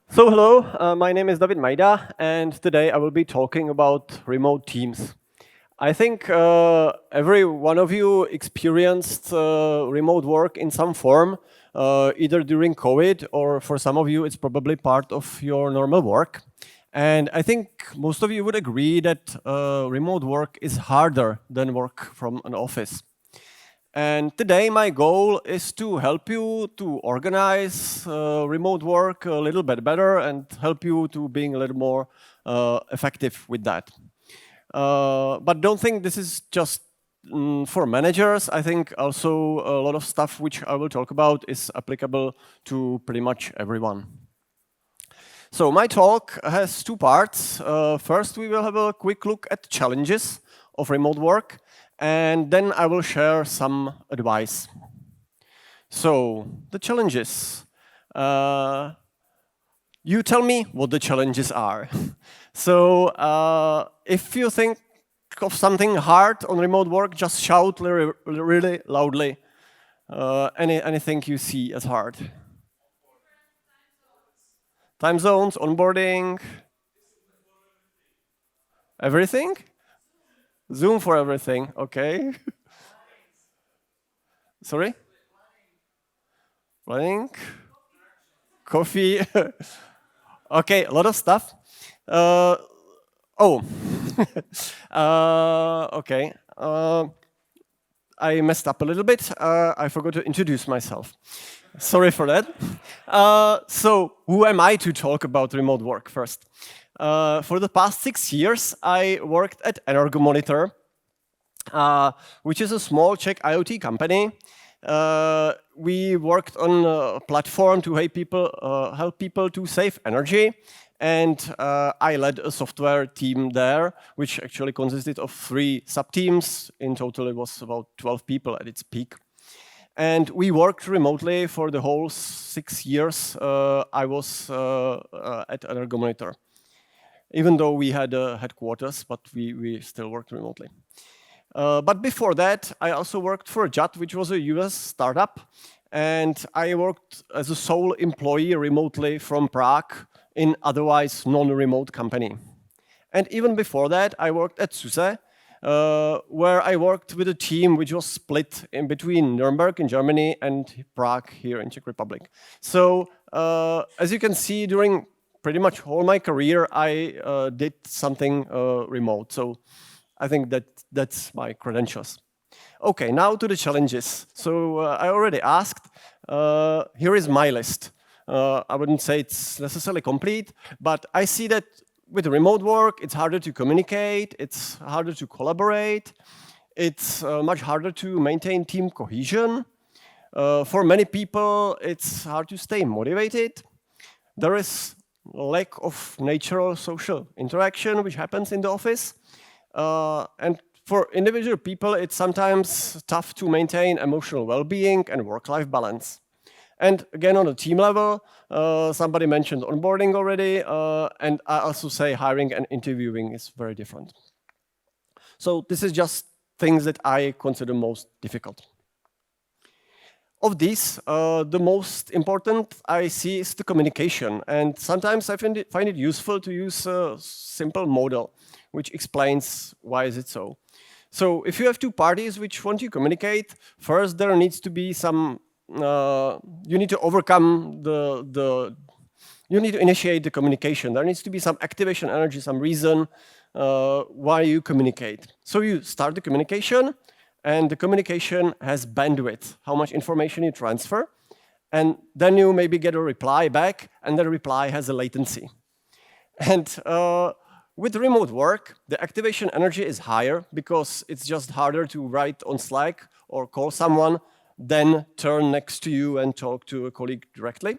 So hello, my name is Majda, and today I will be talking about remote teams. I think every one of you experienced remote work in some form, either during COVID or for some of you it's probably part of your normal work. And I think most of you would agree that remote work is harder than work from an office. And today my goal is to help you to organize remote work a little bit better and help you to being a little more effective with that. But don't think this is just for managers. I think also a lot of stuff which I will talk about is applicable to pretty much everyone. So my talk has two parts. First, we will have a quick look at challenges of remote work, and then I will share some advice. So the challenges. You tell me what the challenges are. So if you think of something hard on remote work, just shout really loudly. Anything you see as hard. Time zones, onboarding, everything? Zoom for everything, okay. Sorry? Planning? Coffee? Okay, a lot of stuff. Oh, okay. I messed up a little bit. I forgot to introduce myself. Sorry for that. So, who am I to talk about remote work first? For the past 6 years, I worked at Energomonitor, which is a small Czech IoT company. We worked on a platform to help people to save energy. And I led a software team there, which actually consisted of 3 sub-teams. In total, it was about 12 people at its peak. And we worked remotely for the whole 6 years I was at Energomonitor. Even though we had headquarters, but we still worked remotely. But before that, I also worked for JAT, which was a US startup. And I worked as a sole employee remotely from Prague in otherwise non-remote company. And even before that, I worked at SUSE, where I worked with a team which was split in between Nuremberg in Germany and Prague here in Czech Republic. So as you can see, during pretty much all my career, I did something remote. So I think that's my credentials. Okay, now to the challenges. So I already asked. Here is my list. I wouldn't say it's necessarily complete, but I see that with remote work, it's harder to communicate, it's harder to collaborate, it's much harder to maintain team cohesion. For many people, it's hard to stay motivated. There is lack of natural social interaction which happens in the office. And for individual people, it's sometimes tough to maintain emotional well-being and work-life balance. And again, on a team level, somebody mentioned onboarding already, and I also say hiring and interviewing is very different. So this is just things that I consider most difficult. Of these, the most important I see is the communication. And sometimes I find it useful to use a simple model, which explains why is it so. So if you have 2 parties which want to communicate, first there needs to be some, you need to overcome you need to initiate the communication. There needs to be some activation energy, some reason why you communicate. So you start the communication, and the communication has bandwidth, how much information you transfer. And then you maybe get a reply back, and the reply has a latency. And with remote work, the activation energy is higher because it's just harder to write on Slack or call someone than turn next to you and talk to a colleague directly.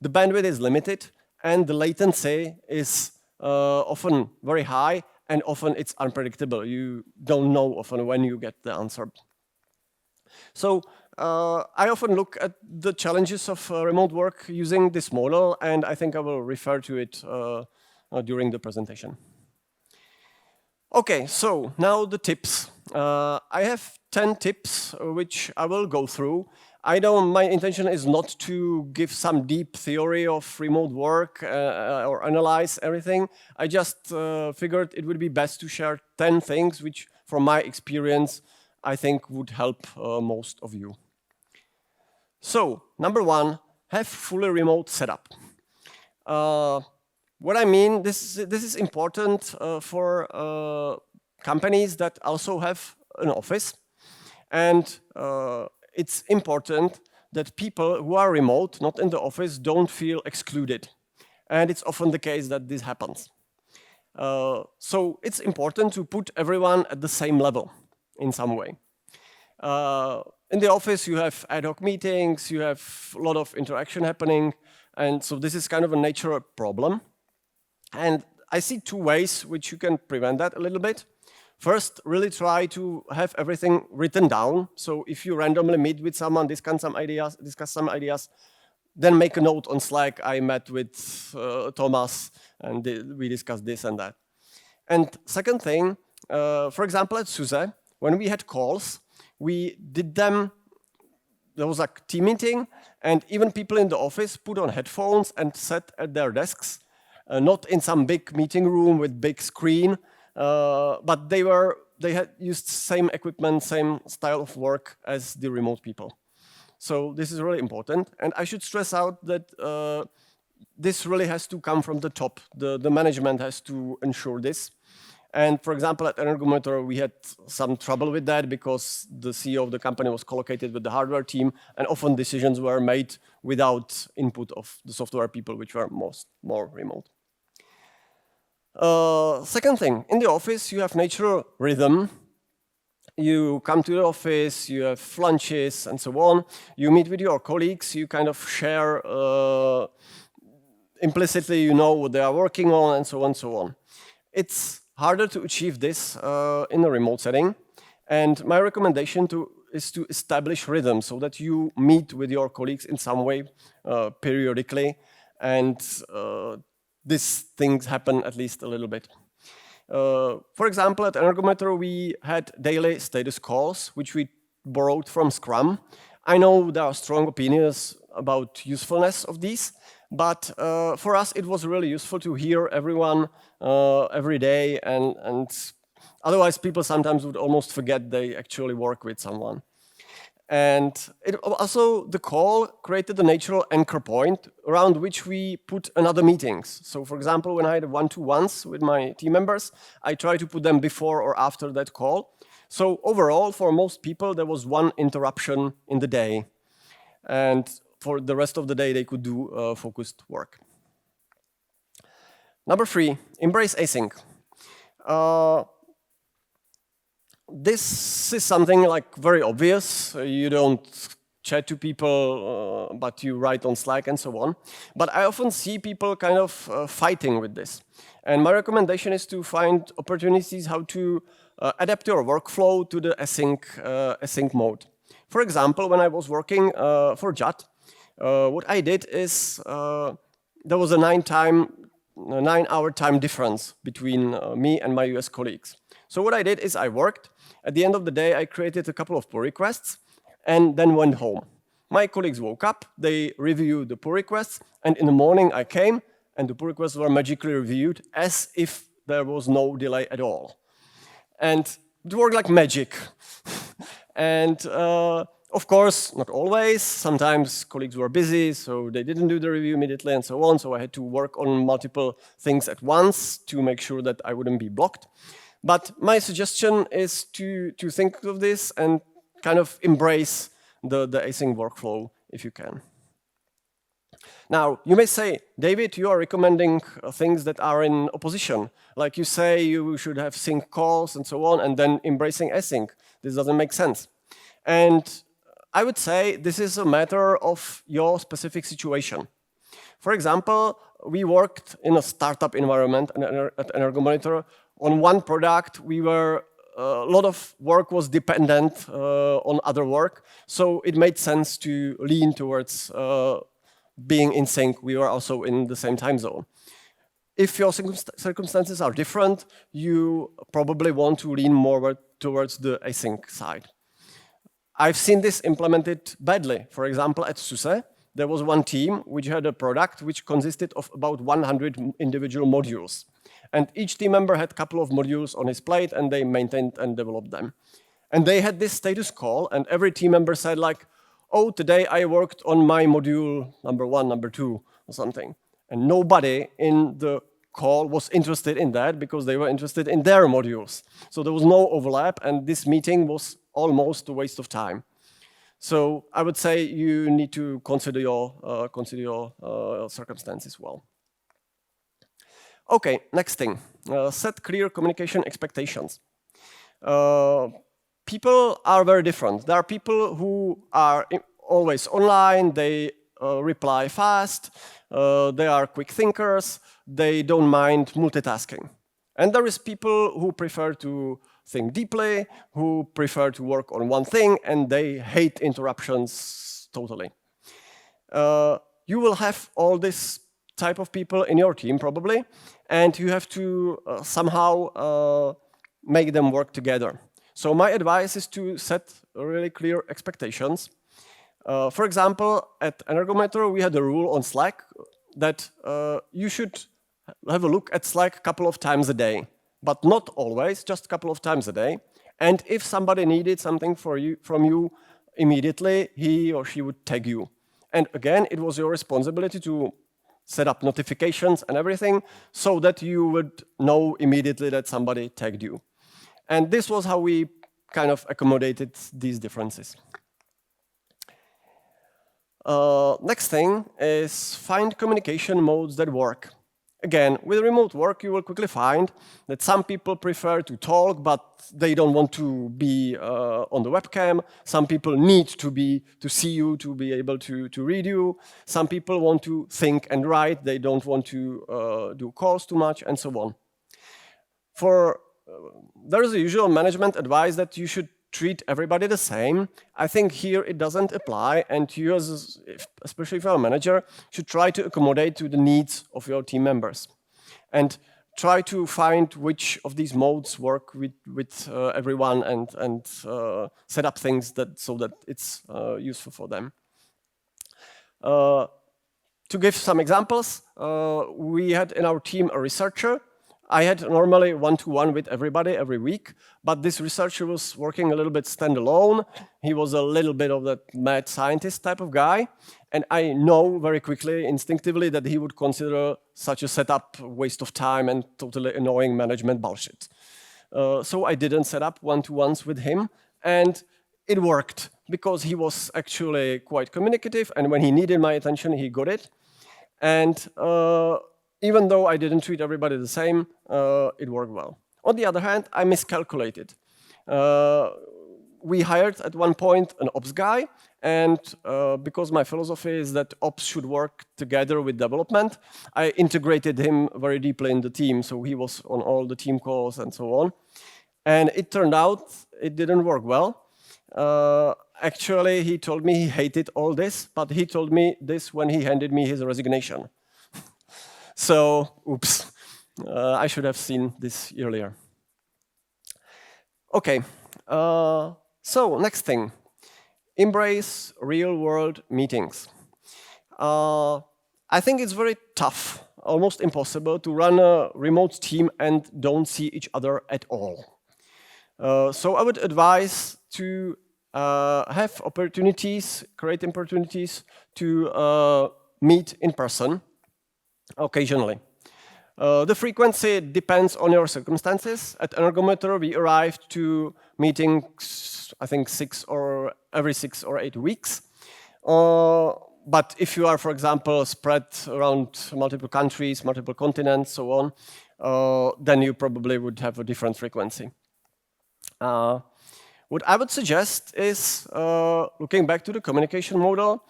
The bandwidth is limited, and the latency is often very high, and often it's unpredictable. You don't know often when you get the answer. So I often look at the challenges of remote work using this model, and I think I will refer to it during the presentation. Okay, so now the tips. I have 10 tips which I will go through. My intention is not to give some deep theory of remote work or analyze everything. I just figured it would be best to share 10 things which, from my experience, I think would help most of you. So, number one, have fully remote setup. What I mean, this is important for companies that also have an office. And it's important that people who are remote, not in the office, don't feel excluded. And it's often the case that this happens. So it's important to put everyone at the same level in some way. In the office, you have ad hoc meetings, you have a lot of interaction happening, and so this is kind of a natural problem. And I see two ways which you can prevent that a little bit. First, really try to have everything written down. So if you randomly meet with someone, discuss some ideas, then make a note on Slack. I met with Thomas, and we discussed this and that. And second thing, for example, at SUSE, when we had calls, we did them. There was a team meeting, and even people in the office put on headphones and sat at their desks, not in some big meeting room with big screen. But they had used same equipment, same style of work as the remote people. So this is really important. And I should stress out that this really has to come from the top. The management has to ensure this. And for example, at Energometer, we had some trouble with that because the CEO of the company was collocated with the hardware team, and often decisions were made without input of the software people, which were more remote. Second thing, in the office, you have natural rhythm. You come to the office, you have lunches, and so on. You meet with your colleagues, you kind of share implicitly, you know what they are working on, and so on, so on. It's harder to achieve this in a remote setting. And my recommendation is to establish rhythm so that you meet with your colleagues in some way periodically, and these things happen at least a little bit. For example, at Energometer, we had daily status calls, which we borrowed from Scrum. I know there are strong opinions about usefulness of these, but for us, it was really useful to hear everyone every day, and otherwise people sometimes would almost forget they actually work with someone. And the call created a natural anchor point around which we put another meetings. So for example, when I had one-to-ones with my team members, I try to put them before or after that call. So overall, for most people, there was one interruption in the day. And for the rest of the day, they could do focused work. Number 3, embrace async. This is something like very obvious. You don't chat to people, but you write on Slack and so on. But I often see people kind of fighting with this. And my recommendation is to find opportunities how to adapt your workflow to the async mode. For example, when I was working for JAT, what I did is there was a 9-hour time difference between me and my US colleagues. So what I did is I worked. At the end of the day, I created a couple of pull requests and then went home. My colleagues woke up, they reviewed the pull requests, and in the morning I came and the pull requests were magically reviewed as if there was no delay at all. And it worked like magic. And of course, not always. Sometimes colleagues were busy, so they didn't do the review immediately and so on. So I had to work on multiple things at once to make sure that I wouldn't be blocked. But my suggestion is to think of this and kind of embrace the async workflow if you can. Now, you may say, David, you are recommending things that are in opposition. Like you say, you should have sync calls and so on, and then embracing async. This doesn't make sense. And I would say this is a matter of your specific situation. For example, we worked in a startup environment at Energometer. On one product, a lot of work was dependent on other work, so it made sense to lean towards being in sync. We were also in the same time zone. If your circumstances are different, you probably want to lean more towards the async side. I've seen this implemented badly. For example, at SUSE, there was one team which had a product which consisted of about 100 individual modules. And each team member had a couple of modules on his plate, and they maintained and developed them. And they had this status call, and every team member said like, oh, today I worked on my module number 1, number 2, or something. And nobody in the call was interested in that because they were interested in their modules. So there was no overlap, and this meeting was almost a waste of time. So I would say you need to consider your circumstances well. Okay, next thing, set clear communication expectations. People are very different. There are people who are always online, they reply fast, they are quick thinkers, they don't mind multitasking. And there is people who prefer to think deeply, who prefer to work on one thing, and they hate interruptions totally. You will have all this type of people in your team probably, and you have to somehow make them work together. So my advice is to set really clear expectations. For example, at Energometer, we had a rule on Slack that you should have a look at Slack a couple of times a day, but not always, just a couple of times a day. And if somebody needed something from you immediately, he or she would tag you. And again, it was your responsibility to set up notifications and everything so that you would know immediately that somebody tagged you. And this was how we kind of accommodated these differences. Next thing is find communication modes that work. Again, with remote work, you will quickly find that some people prefer to talk, but they don't want to be on the webcam. Some people need to see you to be able to read you. Some people want to think and write. They don't want to do calls too much, and so on. There is a usual management advice that you should treat everybody the same. I think here it doesn't apply, and you, especially if you're a manager, should try to accommodate to the needs of your team members. And try to find which of these modes work with everyone and set up things so that it's useful for them. To give some examples, we had in our team a researcher. I had normally one-to-one with everybody every week, but this researcher was working a little bit standalone. He was a little bit of that mad scientist type of guy, and I know very quickly, instinctively, that he would consider such a setup a waste of time and totally annoying management bullshit. So I didn't set up one-to-ones with him, and it worked because he was actually quite communicative, and when he needed my attention, he got it. And even though I didn't treat everybody the same, it worked well. On the other hand, I miscalculated. We hired at one point an ops guy, and because my philosophy is that ops should work together with development, I integrated him very deeply in the team, so he was on all the team calls and so on. And it turned out it didn't work well. Actually, he told me he hated all this, but he told me this when he handed me his resignation. So, oops, I should have seen this earlier. Okay, so next thing, embrace real-world meetings. I think it's very tough, almost impossible, to run a remote team and don't see each other at all. So I would advise to have opportunities, create opportunities to meet in person occasionally. The frequency depends on your circumstances. At Energometer, we arrived to meetings, I think, every 6 or 8 weeks. But if you are, for example, spread around multiple countries, multiple continents, so on, then you probably would have a different frequency. What I would suggest is, looking back to the communication model,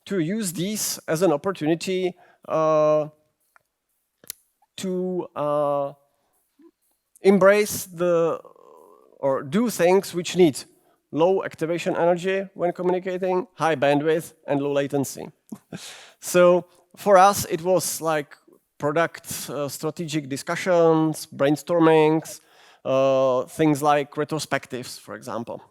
to use these as an opportunity to embrace or do things which need low activation energy when communicating, high bandwidth, and low latency. So for us, it was like product strategic discussions, brainstormings, things like retrospectives, for example.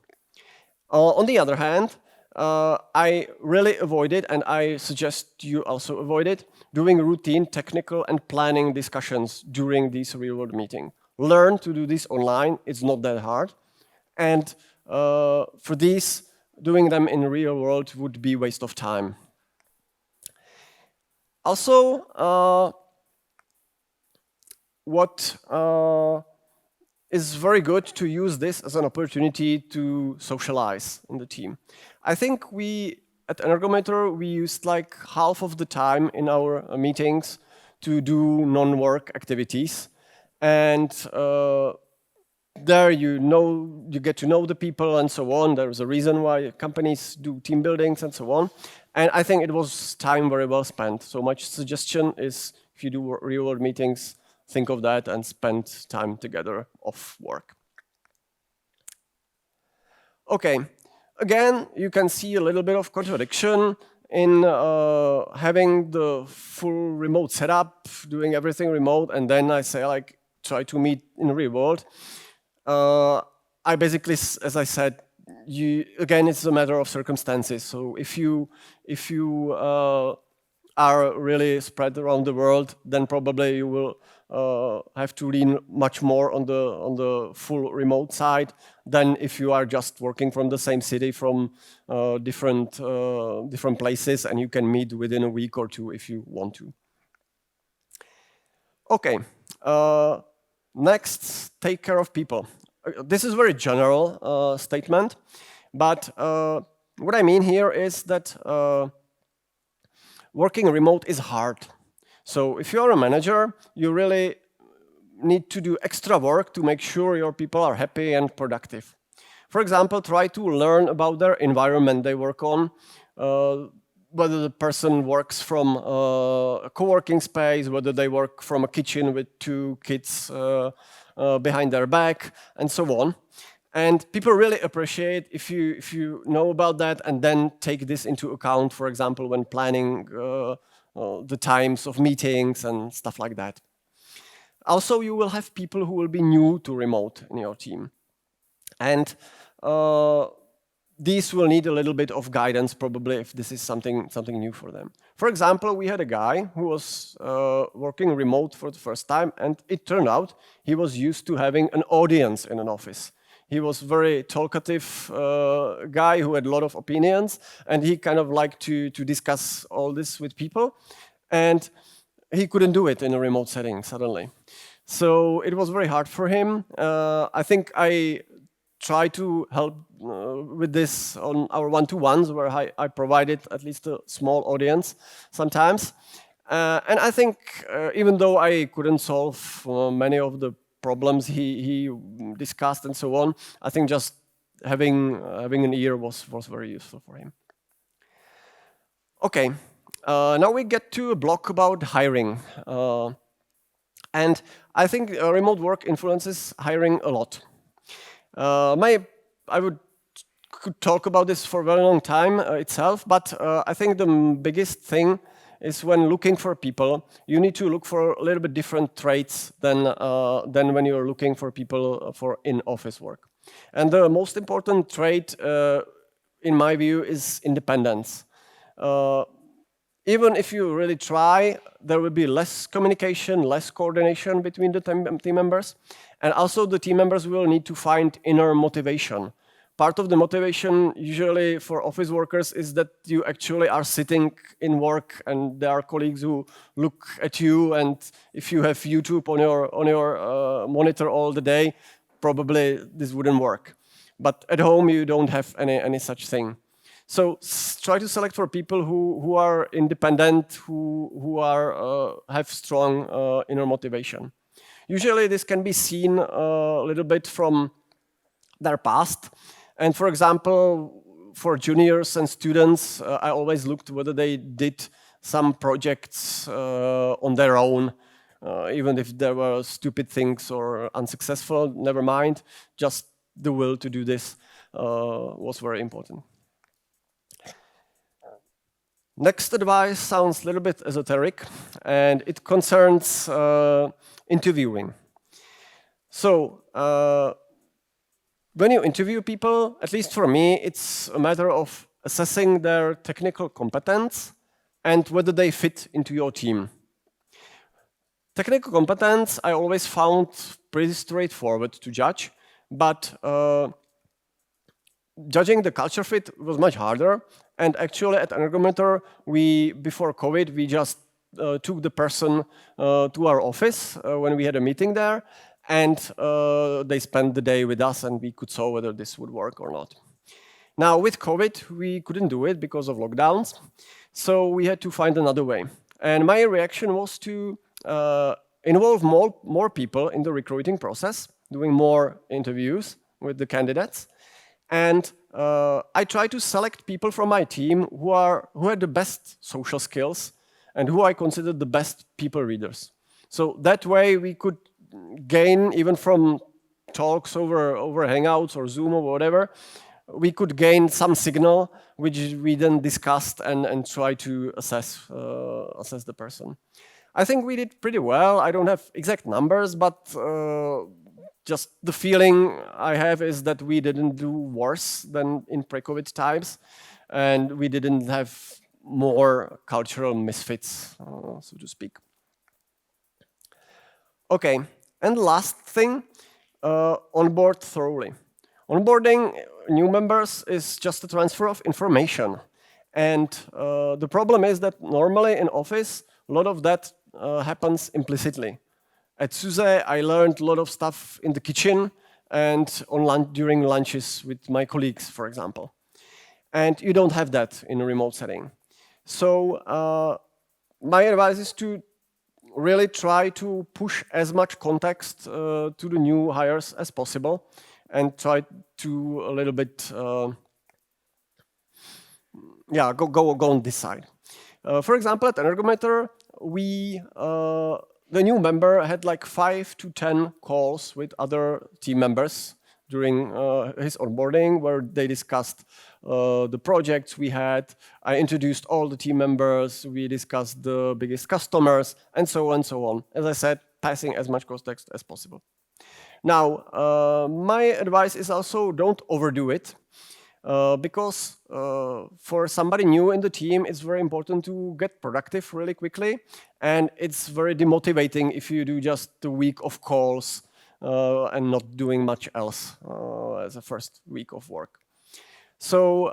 On the other hand, I really avoided, and I suggest you also avoid it, doing routine technical and planning discussions during these real-world meetings. Learn to do this online. It's not that hard. And for these, doing them in real world would be waste of time. Also, what is very good to use this as an opportunity to socialize in the team. I think we, at Energometer, we used like half of the time in our meetings to do non-work activities. And there you get to know the people and so on. There's a reason why companies do team buildings and so on. And I think it was time very well spent. So my suggestion is if you do real world meetings, think of that and spend time together off work. Okay, again, you can see a little bit of contradiction in having the full remote setup, doing everything remote, and then I say like try to meet in real world. I basically, as I said, again, it's a matter of circumstances. So if you are really spread around the world, then probably you will have to lean much more on the full remote side than if you are just working from the same city from different places, and you can meet within a week or two if you want to. Okay. Next, take care of people. This is a very general statement, but what I mean here is that working remote is hard. So if you are a manager, you really need to do extra work to make sure your people are happy and productive. For example, try to learn about their environment they work on, whether the person works from a co-working space, whether they work from a kitchen with 2 kids behind their back, and so on. And people really appreciate if you know about that and then take this into account, for example, when planning the times of meetings and stuff like that. Also, you will have people who will be new to remote in your team. And these will need a little bit of guidance, probably, if this is something new for them. For example, we had a guy who was working remote for the first time, and it turned out he was used to having an audience in an office. He was a very talkative guy who had a lot of opinions, and he kind of liked to discuss all this with people. And he couldn't do it in a remote setting suddenly. So it was very hard for him. I think I try to help with this on our one-to-ones, where I provided at least a small audience sometimes. And I think even though I couldn't solve many of the problems he discussed and so on, I think just having an ear was very useful for him. Okay, now we get to a block about hiring. And I think remote work influences hiring a lot. I could talk about this for a very long time itself, but I think the biggest thing is when looking for people, you need to look for a little bit different traits than when you're looking for people for in-office work. And the most important trait, in my view, is independence. Even if you really try, there will be less communication, less coordination between the team members. And also the team members will need to find inner motivation. Part of the motivation usually for office workers is that you actually are sitting in work and there are colleagues who look at you, and if you have YouTube on your monitor all the day, probably this wouldn't work. But at home you don't have any such thing. So try to select for people who are independent, who have strong inner motivation. Usually this can be seen a little bit from their past. And for example, for juniors and students, I always looked whether they did some projects on their own, even if there were stupid things or unsuccessful, never mind. Just the will to do this was very important. Next advice sounds a little bit esoteric, and it concerns interviewing. So, when you interview people, at least for me, it's a matter of assessing their technical competence and whether they fit into your team. Technical competence I always found pretty straightforward to judge, but judging the culture fit was much harder. And actually at Energometer, before COVID, we just took the person to our office when we had a meeting there, and they spent the day with us, and we could saw whether this would work or not. Now with COVID, we couldn't do it because of lockdowns, so we had to find another way. And my reaction was to involve more people in the recruiting process, doing more interviews with the candidates. And I try to select people from my team who had the best social skills and who I consider the best people readers. So that way we could gain, even from talks over Hangouts or Zoom or whatever, we could gain some signal which we then discussed and try to assess the person. I think we did pretty well. I don't have exact numbers, but just the feeling I have is that we didn't do worse than in pre-COVID times, and we didn't have more cultural misfits, so to speak. Okay, and the last thing, onboard thoroughly. Onboarding new members is just a transfer of information. And the problem is that normally in office, a lot of that happens implicitly. At SUSE, I learned a lot of stuff in the kitchen and during lunches with my colleagues, for example. And you don't have that in a remote setting. So my advice is to really try to push as much context to the new hires as possible and try to a little bit, go on this side. For example, at Energometer, the new member had like 5 to 10 calls with other team members during his onboarding, where they discussed the projects we had. I introduced all the team members, we discussed the biggest customers, and so on and so on. As I said, passing as much context as possible. Now, my advice is also don't overdo it, because for somebody new in the team, it's very important to get productive really quickly, and it's very demotivating if you do just a week of calls and not doing much else as a first week of work. So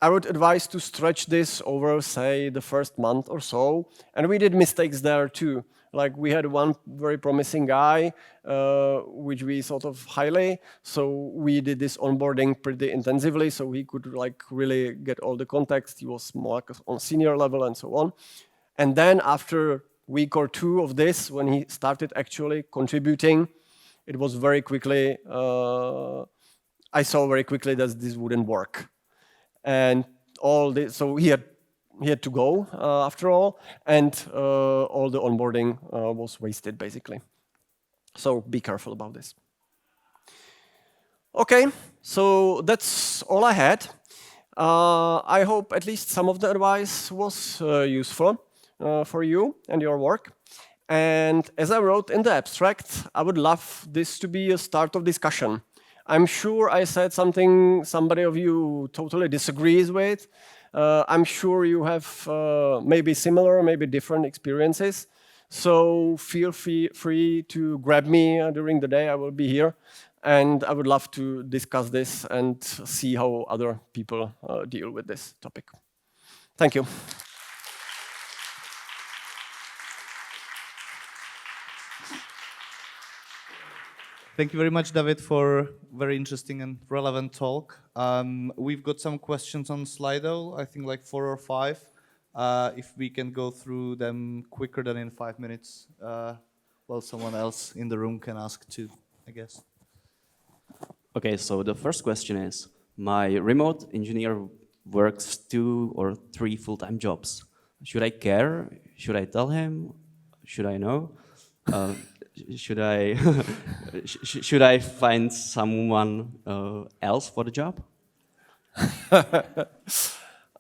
I would advise to stretch this over, say, the first month or so, and we did mistakes there too. Like we had one very promising guy, which we sort of highly, so we did this onboarding pretty intensively, so he could like really get all the context. He was more on senior level and so on. And then after a week or two of this, when he started actually contributing, it was very quickly, I saw very quickly that this wouldn't work. And all this, so he had to go after all, and all the onboarding was wasted, basically. So be careful about this. Okay, so that's all I had. I hope at least some of the advice was useful for you and your work. And as I wrote in the abstract, I would love this to be a start of discussion. I'm sure I said something somebody of you totally disagrees with. I'm sure you have maybe similar, maybe different experiences. So feel free to grab me during the day. I will be here. And I would love to discuss this and see how other people deal with this topic. Thank you. Thank you very much, David, for a very interesting and relevant talk. We've got some questions on Slido, I think like 4 or 5. If we can go through them quicker than in 5 minutes, well, someone else in the room can ask too, I guess. Okay, so the first question is, my remote engineer works 2 or 3 full-time jobs. Should I care? Should I tell him? Should I know? Should I find someone else for the job?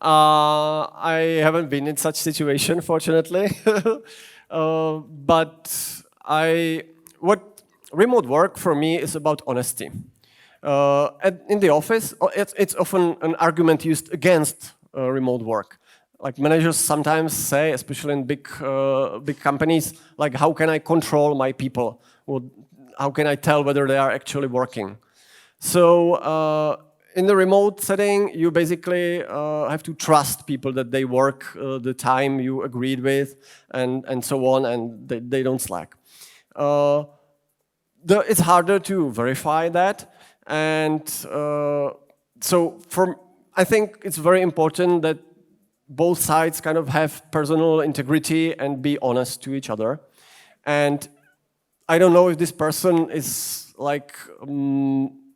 I haven't been in such situation, fortunately. But what remote work for me is about honesty. And in the office, it's often an argument used against remote work. Like managers sometimes say, especially in big companies, like how can I control my people? Well, how can I tell whether they are actually working? So in the remote setting, you basically have to trust people that they work the time you agreed with, and so on, and they don't slack. It's harder to verify that, and I think it's very important that both sides kind of have personal integrity and be honest to each other. And I don't know if this person is like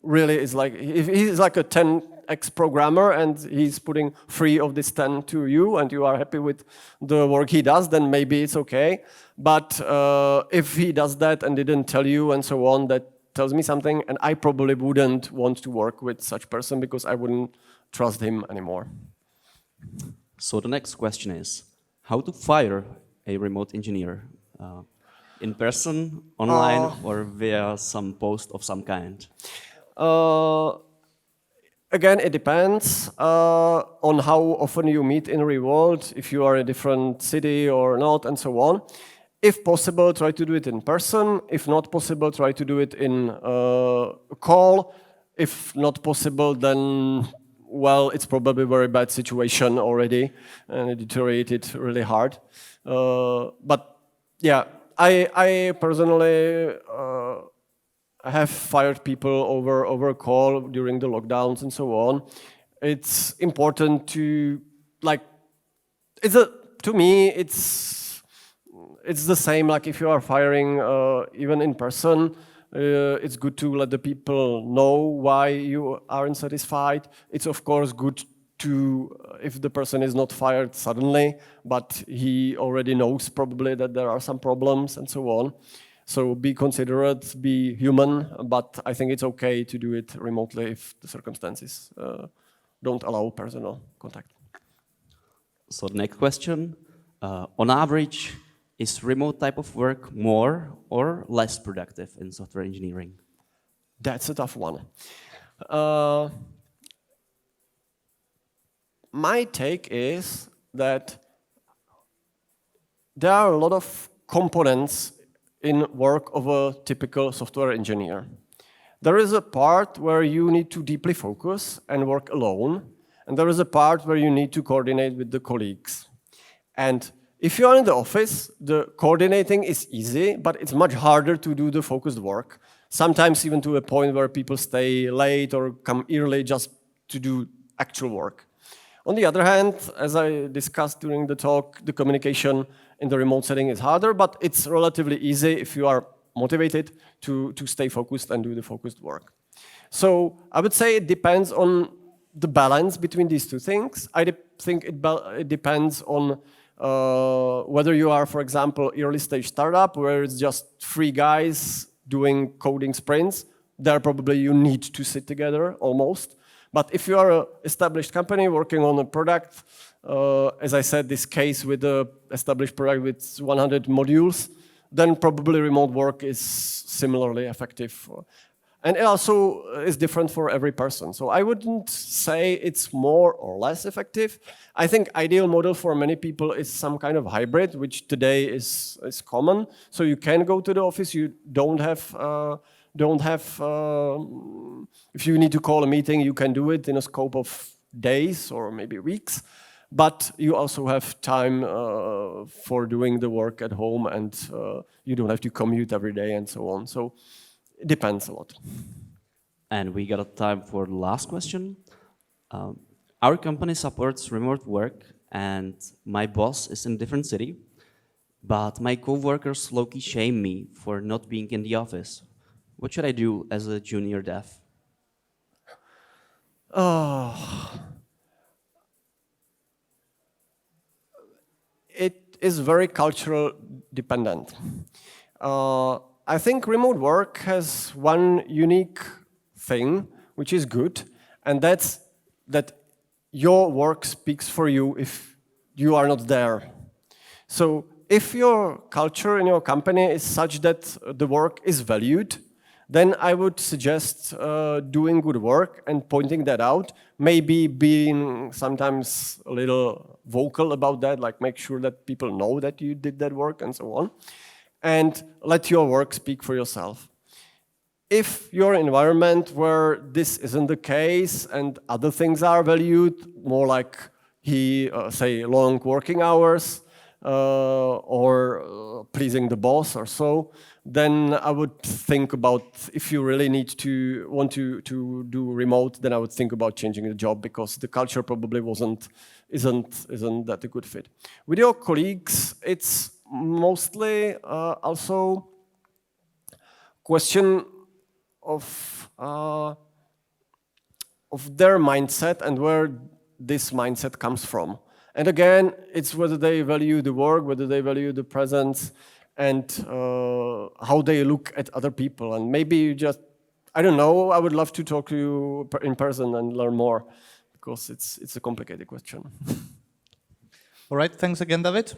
really is like, if he's like a 10x programmer and he's putting 3 of this 10 to you and you are happy with the work he does, then maybe it's okay. But if he does that and didn't tell you and so on, that tells me something, and I probably wouldn't want to work with such person because I wouldn't trust him anymore. So the next question is, how to fire a remote engineer? In person, online, or via some post of some kind? Again, it depends on how often you meet in real world, if you are in a different city or not, and so on. If possible, try to do it in person. If not possible, try to do it in a call. If not possible, then, well, it's probably a very bad situation already, and it deteriorated really hard. But yeah, I personally have fired people over a call during the lockdowns and so on. It's important to, like, to me, it's the same, like if you are firing even in person, it's good to let the people know why you are unsatisfied. It's of course good to, if the person is not fired suddenly, but he already knows probably that there are some problems and so on. So be considerate, be human, but I think it's okay to do it remotely if the circumstances don't allow personal contact. So the next question, on average, is remote type of work more or less productive in software engineering? That's a tough one. My take is that there are a lot of components in work of a typical software engineer. There is a part where you need to deeply focus and work alone, and there is a part where you need to coordinate with the colleagues. And if you are in the office, the coordinating is easy, but it's much harder to do the focused work, sometimes even to a point where people stay late or come early just to do actual work. On the other hand, as I discussed during the talk, the communication in the remote setting is harder, but it's relatively easy if you are motivated to stay focused and do the focused work. So I would say it depends on the balance between these two things. I think it depends on whether you are, for example, early stage startup where it's just 3 guys doing coding sprints. There probably you need to sit together almost. But if you are an established company working on a product, as I said, this case with the established product with 100 modules, then probably remote work is similarly effective. And it also is different for every person. So I wouldn't say it's more or less effective. I think ideal model for many people is some kind of hybrid, which today is common. So you can go to the office, you don't have, if you need to call a meeting, you can do it in a scope of days or maybe weeks. But you also have time for doing the work at home, and you don't have to commute every day and so on. So it depends a lot. And we got a time for the last question. Our company supports remote work, and my boss is in a different city, but my coworkers low-key shame me for not being in the office. What should I do as a junior dev? It is very cultural dependent. I think remote work has one unique thing, which is good, and that's that your work speaks for you if you are not there. So if your culture in your company is such that the work is valued, then I would suggest doing good work and pointing that out, maybe being sometimes a little vocal about that, like make sure that people know that you did that work and so on, and let your work speak for yourself. If your environment where this isn't the case and other things are valued, more like say long working hours or pleasing the boss or so, then I would think about if you really want to do remote, then I would think about changing the job because the culture probably isn't that a good fit. With your colleagues, it's mostly also question of their mindset and where this mindset comes from. And again, it's whether they value the work, whether they value the presence, and how they look at other people. And maybe you just, I don't know, I would love to talk to you in person and learn more, because it's a complicated question. All right, thanks again, David.